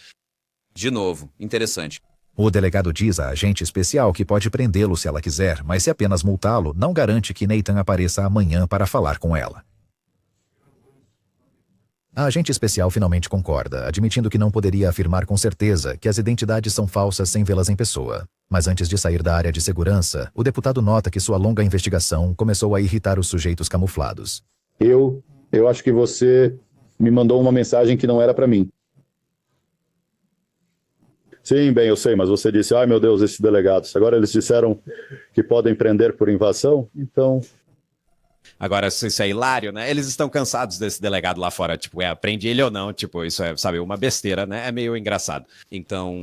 De novo, interessante. O delegado diz à agente especial que pode prendê-lo se ela quiser, mas se apenas multá-lo, não garante que Nathan apareça amanhã para falar com ela. A agente especial finalmente concorda, admitindo que não poderia afirmar com certeza que as identidades são falsas sem vê-las em pessoa. Mas antes de sair da área de segurança, o deputado nota que sua longa investigação começou a irritar os sujeitos camuflados. Eu acho que você me mandou uma mensagem que não era para mim. Sim, bem, eu sei, mas você disse, ai meu Deus, esses delegados. Agora eles disseram que podem prender por invasão, então... Agora, isso é hilário, né? Eles estão cansados desse delegado lá fora, tipo, prende ele ou não, tipo, isso é, sabe, uma besteira, né? É meio engraçado. Então,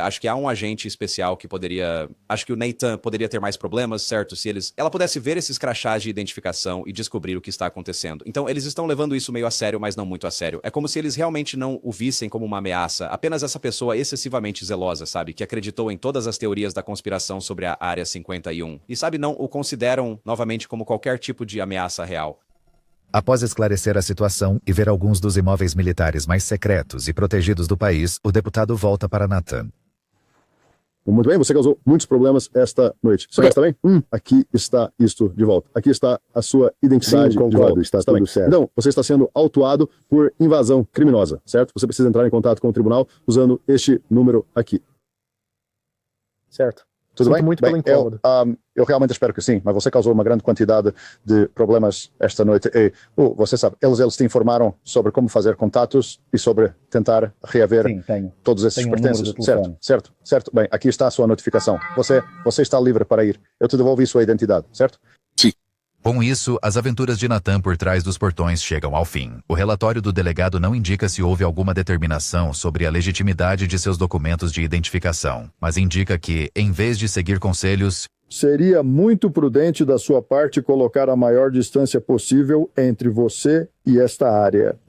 acho que há um agente especial que poderia... Acho que o Nathan poderia ter mais problemas, certo? Se ela pudesse ver esses crachás de identificação e descobrir o que está acontecendo. Então, eles estão levando isso meio a sério, mas não muito a sério. É como se eles realmente não o vissem como uma ameaça, apenas essa pessoa excessivamente zelosa, sabe? Que acreditou em todas as teorias da conspiração sobre a Área 51. E, sabe, não o consideram, novamente, como qualquer tipo de ameaça real. Após esclarecer a situação e ver alguns dos imóveis militares mais secretos e protegidos do país, o deputado volta para Nathan. Muito bem, você causou muitos problemas esta noite. Você está bem? Aqui está isto de volta. Aqui está a sua identidade. Sim, concordo, de volta. Está tudo certo. Então, você está sendo autuado por invasão criminosa, certo? Você precisa entrar em contato com o tribunal usando este número aqui. Certo. Tudo Sinto bem? muito pelo incômodo. Eu realmente espero que sim, mas você causou uma grande quantidade de problemas esta noite. E, você sabe, eles te informaram sobre como fazer contatos e sobre tentar reaver todos esses pertences. Certo. Bem, aqui está a sua notificação. Você está livre para ir. Eu te devolvi sua identidade, certo? Sim. Com isso, as aventuras de Nathan por trás dos portões chegam ao fim. O relatório do delegado não indica se houve alguma determinação sobre a legitimidade de seus documentos de identificação, mas indica que, em vez de seguir conselhos, seria muito prudente da sua parte colocar a maior distância possível entre você e esta área.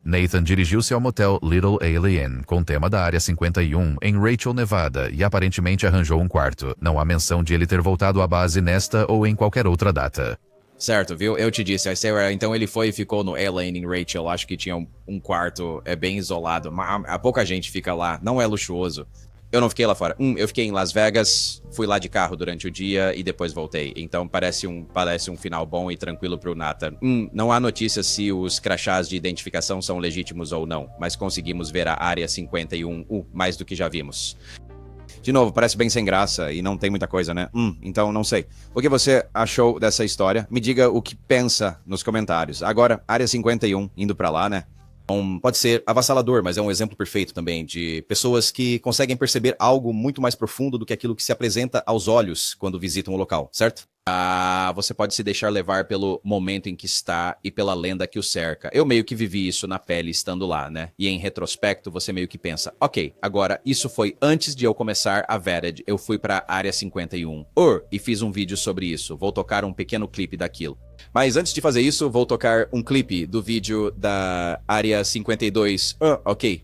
Nathan dirigiu-se ao motel Little Alien, com tema da Área 51, em Rachel, Nevada, e aparentemente arranjou um quarto. Não há menção de ele ter voltado à base nesta ou em qualquer outra data. Certo, viu? Eu te disse, então ele foi e ficou no Alien em Rachel, acho que tinha um quarto bem isolado, mas pouca gente fica lá, não é luxuoso. Eu não fiquei lá fora. Eu fiquei em Las Vegas, fui lá de carro durante o dia e depois voltei. Então parece um final bom e tranquilo pro Nathan. Não há notícias se os crachás de identificação são legítimos ou não, mas conseguimos ver a Área 51 mais do que já vimos. De novo, parece bem sem graça e não tem muita coisa, né? Então não sei. O que você achou dessa história? Me diga o que pensa nos comentários. Agora, Área 51, indo pra lá, né? Pode ser avassalador, mas é um exemplo perfeito também de pessoas que conseguem perceber algo muito mais profundo do que aquilo que se apresenta aos olhos quando visitam o local, certo? Você pode se deixar levar pelo momento em que está e pela lenda que o cerca. Eu meio que vivi isso na pele estando lá, né? E em retrospecto, você meio que pensa, ok, agora isso foi antes de eu começar a Vetted, eu fui pra Área 51. E fiz um vídeo sobre isso, vou tocar um pequeno clipe daquilo. Mas antes de fazer isso, vou tocar um clipe do vídeo da Área 52,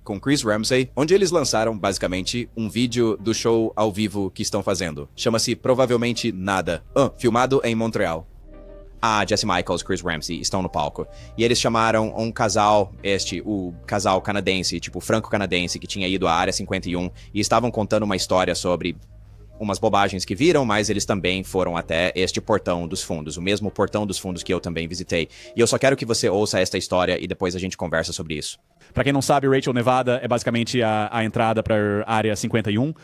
com Chris Ramsey, onde eles lançaram, basicamente, um vídeo do show ao vivo que estão fazendo. Chama-se Provavelmente Nada, filmado em Montreal. A Jesse Michaels e Chris Ramsey estão no palco. E eles chamaram um casal, o casal canadense, tipo franco-canadense, que tinha ido à Área 51, e estavam contando uma história sobre umas bobagens que viram, mas eles também foram até este portão dos fundos, o mesmo portão dos fundos que eu também visitei. E eu só quero que você ouça esta história e depois a gente conversa sobre isso. Pra quem não sabe, Rachel, Nevada é basicamente a entrada pra Área 51.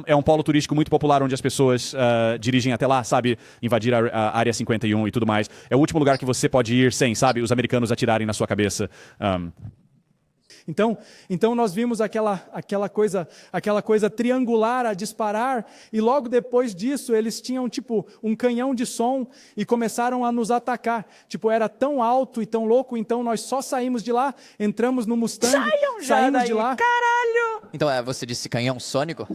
É um polo turístico muito popular onde as pessoas dirigem até lá, sabe? Invadir a Área 51 e tudo mais. É o último lugar que você pode ir sem, sabe? Os americanos atirarem na sua cabeça. Então nós vimos aquela coisa triangular a disparar, e logo depois disso eles tinham tipo um canhão de som e começaram a nos atacar. Tipo, era tão alto e tão louco, então nós só saímos de lá, entramos no Mustang, saímos de lá. Caralho! Então você disse canhão sônico?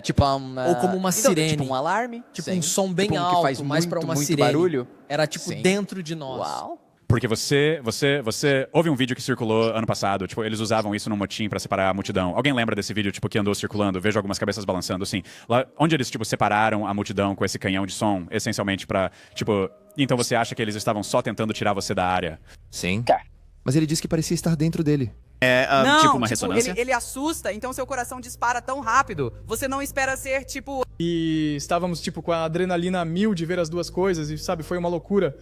Tipo ou como uma sirene. Tipo um alarme? Tipo um som bem alto, que faz mais muito, pra uma muito sirene. barulho? Era tipo dentro de nós. Uau! Porque você houve um vídeo que circulou ano passado, tipo, eles usavam isso no motim pra separar a multidão. Alguém lembra desse vídeo, tipo, que andou circulando? Vejo algumas cabeças balançando, assim. Lá, onde eles, tipo, separaram a multidão com esse canhão de som, essencialmente pra, tipo... Então você acha que eles estavam só tentando tirar você da área? Sim. Mas ele disse que parecia estar dentro dele. Não, tipo uma ressonância? Ele assusta, então seu coração dispara tão rápido. Você não espera ser, tipo... E estávamos, tipo, com a adrenalina a 1000 de ver as duas coisas e, sabe, foi uma loucura.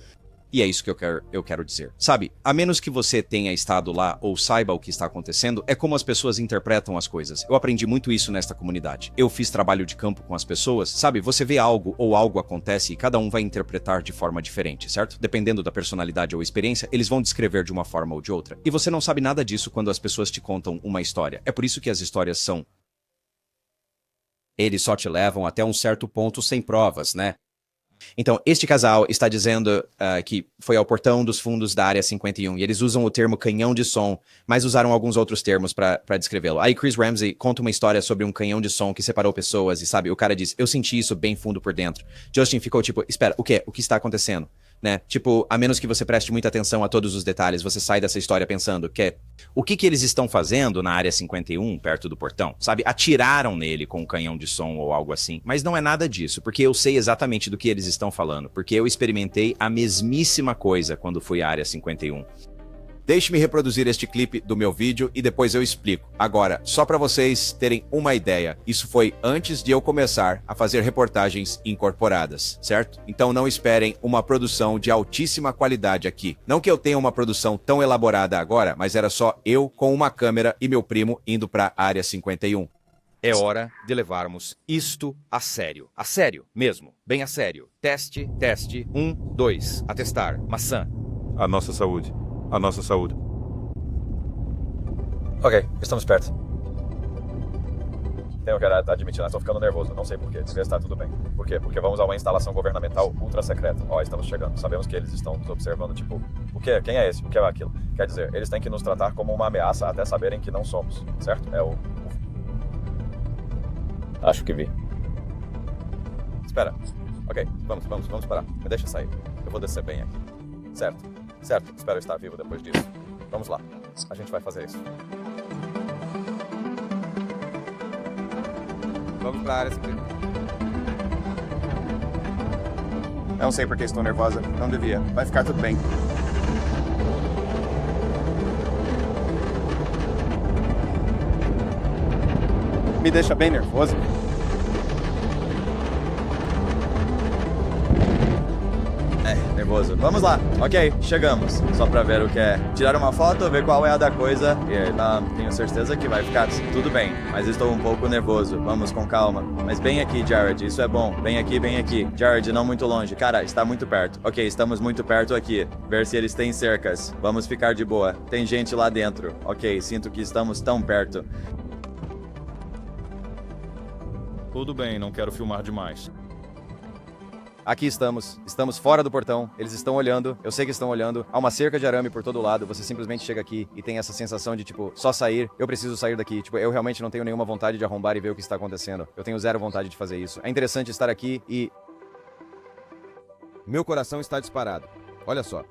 E é isso que eu quero dizer. Sabe, a menos que você tenha estado lá ou saiba o que está acontecendo, é como as pessoas interpretam as coisas. Eu aprendi muito isso nesta comunidade. Eu fiz trabalho de campo com as pessoas. Sabe, você vê algo ou algo acontece e cada um vai interpretar de forma diferente, certo? Dependendo da personalidade ou experiência, eles vão descrever de uma forma ou de outra. E você não sabe nada disso quando as pessoas te contam uma história. É por isso que as histórias são... Eles só te levam até um certo ponto sem provas, né? Então, este casal está dizendo que foi ao portão dos fundos da Área 51 e eles usam o termo canhão de som, mas usaram alguns outros termos para descrevê-lo. Aí Chris Ramsey conta uma história sobre um canhão de som que separou pessoas e, sabe, o cara diz, eu senti isso bem fundo por dentro. Justin ficou tipo, espera, o quê? O que está acontecendo? Né? Tipo, a menos que você preste muita atenção a todos os detalhes, você sai dessa história pensando que o que eles estão fazendo na Área 51, perto do portão, sabe? Atiraram nele com um canhão de som ou algo assim. Mas não é nada disso, porque eu sei exatamente do que eles estão falando, porque eu experimentei a mesmíssima coisa quando fui à Área 51. Deixe-me reproduzir este clipe do meu vídeo e depois eu explico. Agora, só para vocês terem uma ideia, isso foi antes de eu começar a fazer reportagens incorporadas, certo? Então não esperem uma produção de altíssima qualidade aqui. Não que eu tenha uma produção tão elaborada agora, mas era só eu com uma câmera e meu primo indo para a Área 51. É hora de levarmos isto a sério. A sério mesmo. Bem a sério. Teste. 1, 2. Atestar. Maçã. A nossa saúde. A nossa saúde. Ok, estamos perto. Tenho que admitir, estou ficando nervoso, não sei porquê, devia estar tudo bem. Por quê? Porque vamos a uma instalação governamental ultra secreta. Estamos chegando, sabemos que eles estão nos observando, tipo, o quê? Quem é esse? O que é aquilo? Quer dizer, eles têm que nos tratar como uma ameaça até saberem que não somos, certo? Acho que vi. Espera. Ok, vamos parar. Me deixa sair. Eu vou descer bem aqui. Certo. Espero estar vivo depois disso. Vamos lá. A gente vai fazer isso. Vamos pra área 51. Eu não sei porque estou nervosa. Não devia. Vai ficar tudo bem. Me deixa bem nervoso. Nervoso. Vamos lá. Ok, chegamos. Só pra ver o que é. Tirar uma foto, ver qual é a da coisa. E tenho certeza que vai ficar tudo bem. Mas estou um pouco nervoso. Vamos com calma. Mas bem aqui, Jared. Isso é bom. Bem aqui, bem aqui. Jared, não muito longe. Cara, está muito perto. Ok, estamos muito perto aqui. Ver se eles têm cercas. Vamos ficar de boa. Tem gente lá dentro. Ok, sinto que estamos tão perto. Tudo bem, não quero filmar demais. Aqui estamos fora do portão, eles estão olhando, eu sei que estão olhando, há uma cerca de arame por todo lado, você simplesmente chega aqui e tem essa sensação de, tipo, só sair, eu preciso sair daqui, tipo, eu realmente não tenho nenhuma vontade de arrombar e ver o que está acontecendo, eu tenho zero vontade de fazer isso. É interessante estar aqui e... Meu coração está disparado. Olha só.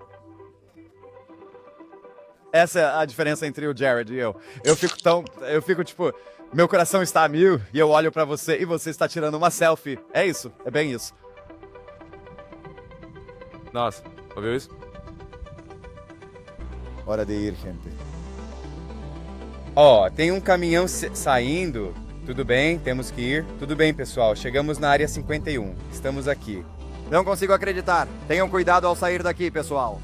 Essa é a diferença entre o Jared e eu. Eu fico tipo, meu coração está a mil e eu olho pra você e você está tirando uma selfie. É isso, é bem isso. Nossa, ouviu isso? Hora de ir, gente. Ó, tem um caminhão saindo. Tudo bem, temos que ir. Tudo bem, pessoal, chegamos na área 51. Estamos aqui. Não consigo acreditar. Tenham cuidado ao sair daqui, pessoal.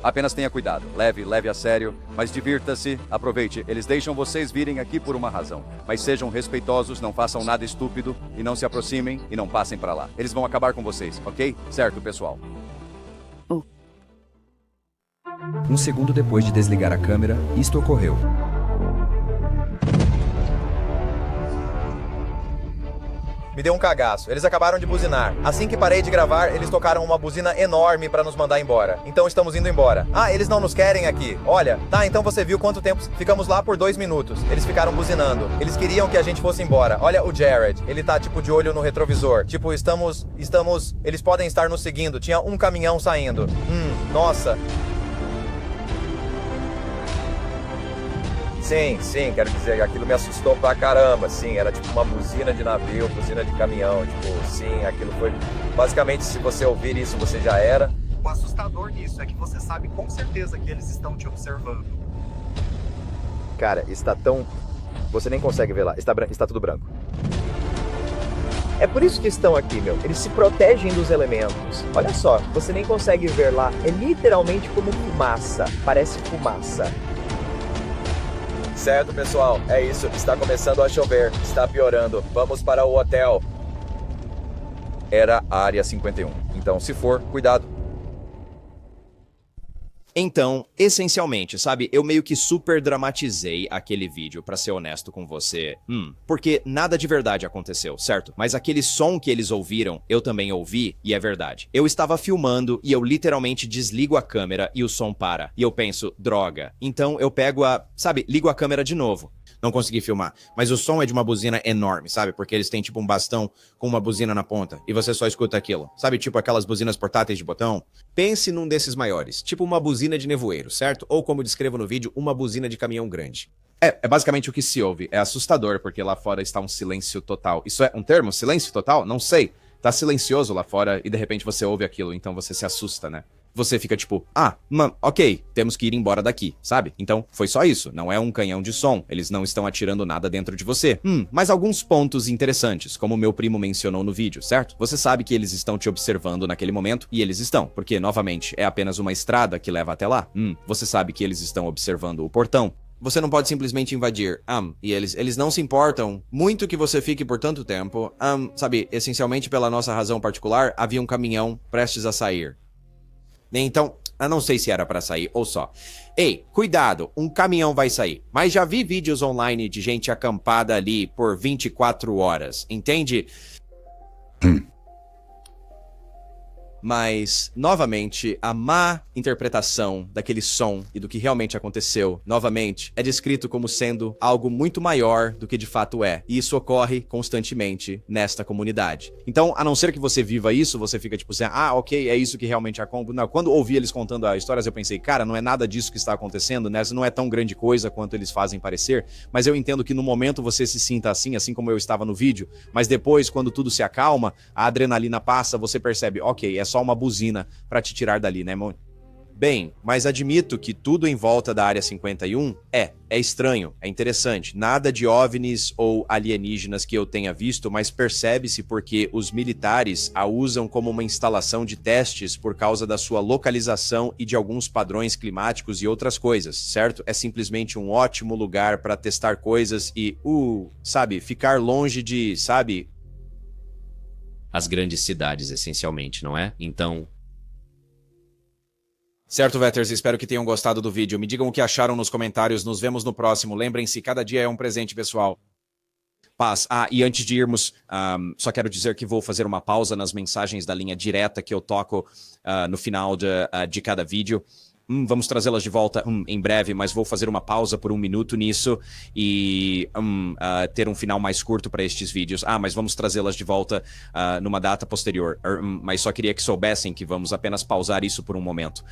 Apenas tenha cuidado. Leve a sério, mas divirta-se, aproveite. Eles deixam vocês virem aqui por uma razão. Mas sejam respeitosos, não façam nada estúpido e não se aproximem e não passem pra lá. Eles vão acabar com vocês, ok? Certo, pessoal. Um segundo depois de desligar a câmera, isto ocorreu. Me deu um cagaço. Eles acabaram de buzinar. Assim que parei de gravar, eles tocaram uma buzina enorme pra nos mandar embora. Então estamos indo embora. Ah, eles não nos querem aqui. Olha, tá, então você viu quanto tempo ficamos lá por 2 minutos. Eles ficaram buzinando. Eles queriam que a gente fosse embora. Olha o Jared. Ele tá tipo de olho no retrovisor. Tipo, estamos... Eles podem estar nos seguindo. Tinha um caminhão saindo. Nossa. Sim, quero dizer que aquilo me assustou pra caramba, sim, era tipo uma buzina de navio, buzina de caminhão, tipo, sim, aquilo foi, basicamente, se você ouvir isso, você já era. O assustador nisso é que você sabe com certeza que eles estão te observando. Cara, está tão... Você nem consegue ver lá, está tudo branco. É por isso que estão aqui, meu, eles se protegem dos elementos. Olha só, você nem consegue ver lá, é literalmente como fumaça, parece fumaça. Certo, pessoal, é isso. Está começando a chover. Está piorando. Vamos para o hotel. Era a área 51. Então, se for, cuidado. Então, essencialmente, sabe, eu meio que super dramatizei aquele vídeo, pra ser honesto com você. Porque nada de verdade aconteceu, certo? Mas aquele som que eles ouviram, eu também ouvi, e é verdade. Eu estava filmando e eu literalmente desligo a câmera e o som para. E eu penso, droga. Então eu pego ligo a câmera de novo. Não consegui filmar, mas o som é de uma buzina enorme, sabe? Porque eles têm tipo um bastão com uma buzina na ponta e você só escuta aquilo. Sabe, tipo aquelas buzinas portáteis de botão? Pense num desses maiores, tipo uma buzina de nevoeiro, certo? Ou como descrevo no vídeo, uma buzina de caminhão grande. É basicamente o que se ouve. É assustador, porque lá fora está um silêncio total. Isso é um termo? Silêncio total? Não sei. Tá silencioso lá fora e de repente você ouve aquilo, então você se assusta, né? Você fica tipo, ok, temos que ir embora daqui, sabe? Então, foi só isso, não é um canhão de som, eles não estão atirando nada dentro de você. Mas alguns pontos interessantes, como o meu primo mencionou no vídeo, certo? Você sabe que eles estão te observando naquele momento, e eles estão, porque, novamente, é apenas uma estrada que leva até lá. Você sabe que eles estão observando o portão. Você não pode simplesmente invadir, e eles não se importam muito que você fique por tanto tempo. Sabe, essencialmente pela nossa razão particular, havia um caminhão prestes a sair. Então, eu não sei se era pra sair ou só. Ei, cuidado, um caminhão vai sair. Mas já vi vídeos online de gente acampada ali por 24 horas, entende? Mas, novamente, a má interpretação daquele som e do que realmente aconteceu, novamente, é descrito como sendo algo muito maior do que de fato é. E isso ocorre constantemente nesta comunidade. Então, a não ser que você viva isso, você fica tipo assim, ok, é isso que realmente acontece. Não, quando ouvi eles contando as histórias, eu pensei, cara, não é nada disso que está acontecendo, né? Não é tão grande coisa quanto eles fazem parecer. Mas eu entendo que no momento você se sinta assim como eu estava no vídeo. Mas depois, quando tudo se acalma, a adrenalina passa, você percebe, ok, é só uma buzina pra te tirar dali, né, mano? Bem, mas admito que tudo em volta da área 51 é estranho, é interessante. Nada de OVNIs ou alienígenas que eu tenha visto, mas percebe-se porque os militares a usam como uma instalação de testes por causa da sua localização e de alguns padrões climáticos e outras coisas, certo? É simplesmente um ótimo lugar para testar coisas e, sabe, ficar longe de, sabe, as grandes cidades, essencialmente, não é? Então... Certo, Vetters, espero que tenham gostado do vídeo. Me digam o que acharam nos comentários. Nos vemos no próximo. Lembrem-se, cada dia é um presente, pessoal. Paz. E antes de irmos, só quero dizer que vou fazer uma pausa nas mensagens da linha direta que eu toco no final de cada vídeo. vamos trazê-las de volta em breve, mas vou fazer uma pausa por 1 minuto nisso e ter um final mais curto para estes vídeos. Mas vamos trazê-las de volta numa data posterior. Mas só queria que soubessem que vamos apenas pausar isso por um momento.